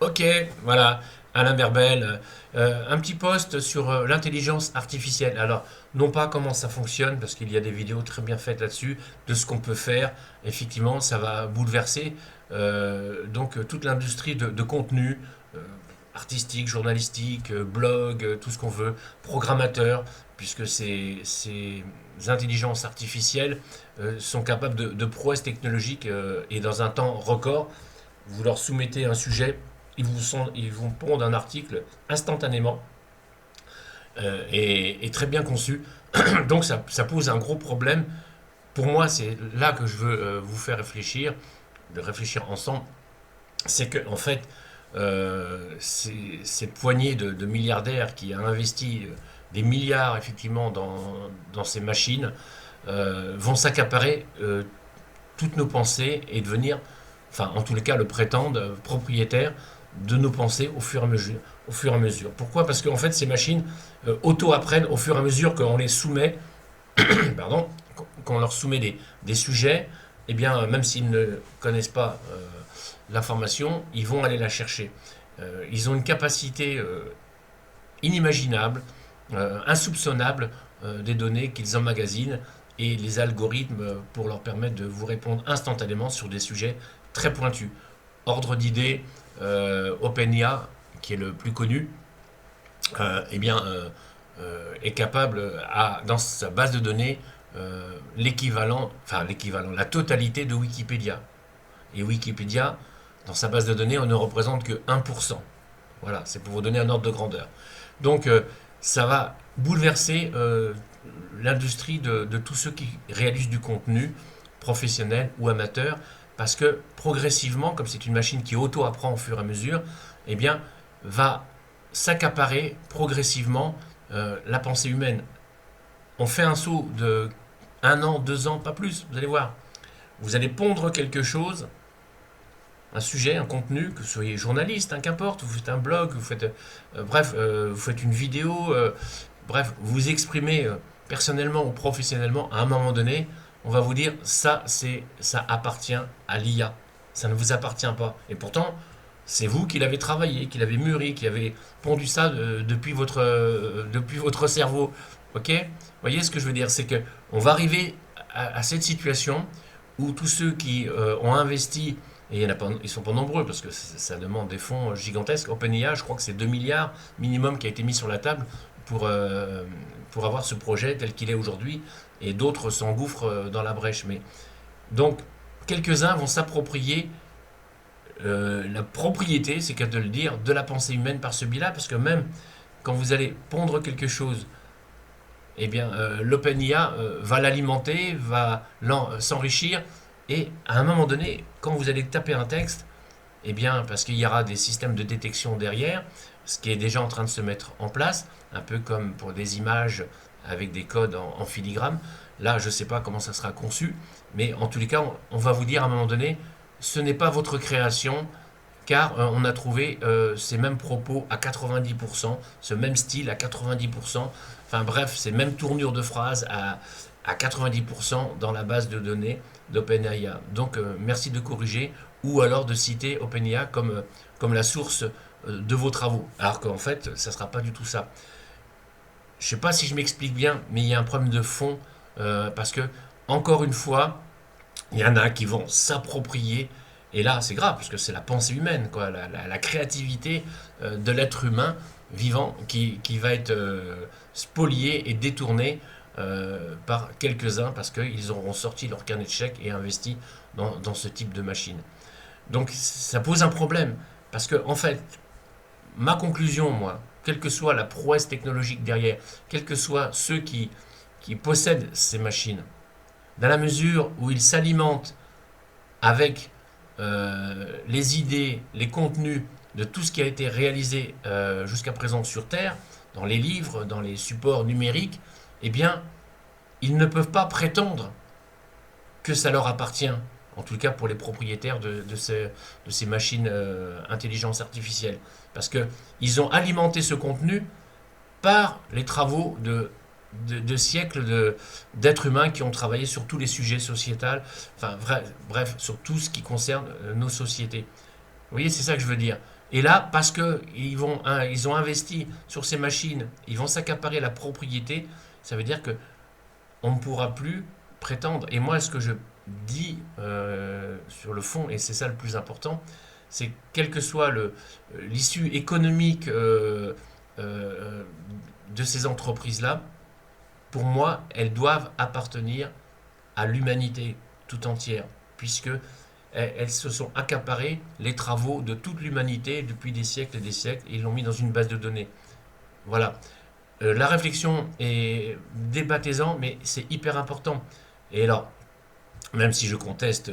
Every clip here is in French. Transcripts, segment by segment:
Ok, voilà, Alain Berbel, un petit post sur l'intelligence artificielle. Alors, non pas comment ça fonctionne, parce qu'il y a des vidéos très bien faites là-dessus, de ce qu'on peut faire. Effectivement, ça va bouleverser toute l'industrie de contenu euh, artistique, journalistique, blog, tout ce qu'on veut, programmateur, puisque ces intelligences artificielles sont capables de prouesses technologiques et dans un temps record. Vous leur soumettez un sujet, ils vous pondent un article instantanément et très bien conçu. Donc ça pose un gros problème. Pour moi, c'est là que je veux vous faire réfléchir, de réfléchir ensemble. C'est que en fait, ces poignées de milliardaires qui ont investi des milliards effectivement dans ces machines vont s'accaparer toutes nos pensées et devenir, enfin en tous les cas le prétendent, propriétaires de nos pensées au fur et à mesure. Au fur et à mesure. Pourquoi? Parce qu'en fait ces machines auto-apprennent au fur et à mesure qu'on les soumet, pardon, qu'on leur soumet des sujets, et bien même s'ils ne connaissent pas l'information, ils vont aller la chercher. Ils ont une capacité inimaginable, insoupçonnable des données qu'ils emmagasinent et les algorithmes pour leur permettre de vous répondre instantanément sur des sujets très pointus. Ordre d'idées, OpenAI, qui est le plus connu, eh bien, est capable, dans sa base de données, la totalité de Wikipédia. Et Wikipédia, dans sa base de données, on ne représente que 1%. Voilà, c'est pour vous donner un ordre de grandeur. Donc, ça va bouleverser l'industrie de tous ceux qui réalisent du contenu, professionnel ou amateur, parce que progressivement, comme c'est une machine qui auto-apprend au fur et à mesure, eh bien, va s'accaparer progressivement la pensée humaine. On fait un saut de 1 an, 2 ans, pas plus, vous allez voir. Vous allez pondre quelque chose, un sujet, un contenu, que vous soyez journaliste, hein, qu'importe, vous faites un blog, vous faites une vidéo, bref, vous vous exprimez personnellement ou professionnellement, à un moment donné, on va vous dire ça appartient à l'IA, ça ne vous appartient pas. Et pourtant, c'est vous qui l'avez travaillé, qui l'avez mûri, qui avez pondu ça depuis votre cerveau. Ok? Vous voyez ce que je veux dire? C'est que on va arriver à cette situation où tous ceux qui ont investi, et ils ne sont pas nombreux parce que ça demande des fonds gigantesques. OpenAI, je crois que c'est 2 milliards minimum qui a été mis sur la table pour, euh, pour avoir ce projet tel qu'il est aujourd'hui, et d'autres s'engouffrent dans la brèche. Mais donc, quelques-uns vont s'approprier la propriété, c'est qu'à de le dire, de la pensée humaine par ce biais-là, parce que même quand vous allez pondre quelque chose, eh bien, l'OpenIA va l'alimenter, va s'enrichir, et à un moment donné, quand vous allez taper un texte, eh bien, parce qu'il y aura des systèmes de détection derrière, ce qui est déjà en train de se mettre en place, un peu comme pour des images avec des codes en filigrane. Là, je ne sais pas comment ça sera conçu, mais en tous les cas, on va vous dire à un moment donné, ce n'est pas votre création, car on a trouvé ces mêmes propos à 90%, ce même style à 90%, enfin bref, ces mêmes tournures de phrases à 90% dans la base de données d'OpenAI. Donc merci de corriger ou alors de citer OpenAI comme la source de vos travaux. Alors qu'en fait, ça ne sera pas du tout ça. Je ne sais pas si je m'explique bien, mais il y a un problème de fond parce que, encore une fois, il y en a qui vont s'approprier, et là c'est grave, parce que c'est la pensée humaine, quoi, la créativité de l'être humain vivant qui va être spoliée et détournée par quelques-uns parce qu'ils auront sorti leur carnet de chèques et investi dans ce type de machine. Donc ça pose un problème, parce que en fait, ma conclusion, moi, quelle que soit la prouesse technologique derrière, quels que soient ceux qui possèdent ces machines, dans la mesure où ils s'alimentent avec les idées, les contenus de tout ce qui a été réalisé jusqu'à présent sur Terre, dans les livres, dans les supports numériques, eh bien, ils ne peuvent pas prétendre que ça leur appartient, en tout cas pour les propriétaires de ces machines intelligence artificielle. Parce qu'ils ont alimenté ce contenu par les travaux de siècles d'êtres humains qui ont travaillé sur tous les sujets sociétals, enfin bref, sur tout ce qui concerne nos sociétés. Vous voyez, c'est ça que je veux dire. Et là, parce que ils ont investi sur ces machines, ils vont s'accaparer la propriété, ça veut dire que on ne pourra plus prétendre. Et moi, ce que je dis sur le fond, et c'est ça le plus important, c'est quelle que soit l'issue économique euh, de ces entreprises-là, pour moi, elles doivent appartenir à l'humanité tout entière, puisque elles se sont accaparées les travaux de toute l'humanité depuis des siècles et des siècles, et ils l'ont mis dans une base de données. Voilà. La réflexion est débattez-en, mais c'est hyper important. Et alors, même si je conteste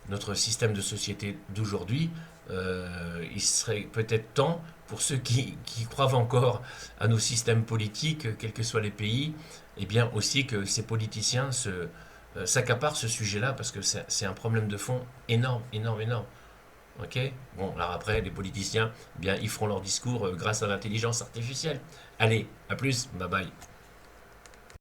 notre système de société d'aujourd'hui, il serait peut-être temps pour ceux qui croient encore à nos systèmes politiques, quels que soient les pays, et bien aussi que ces politiciens s'accaparent ce sujet-là parce que c'est un problème de fond énorme, énorme, énorme. Ok. Bon, alors après, les politiciens, bien, ils feront leur discours grâce à l'intelligence artificielle. Allez, à plus, bye bye.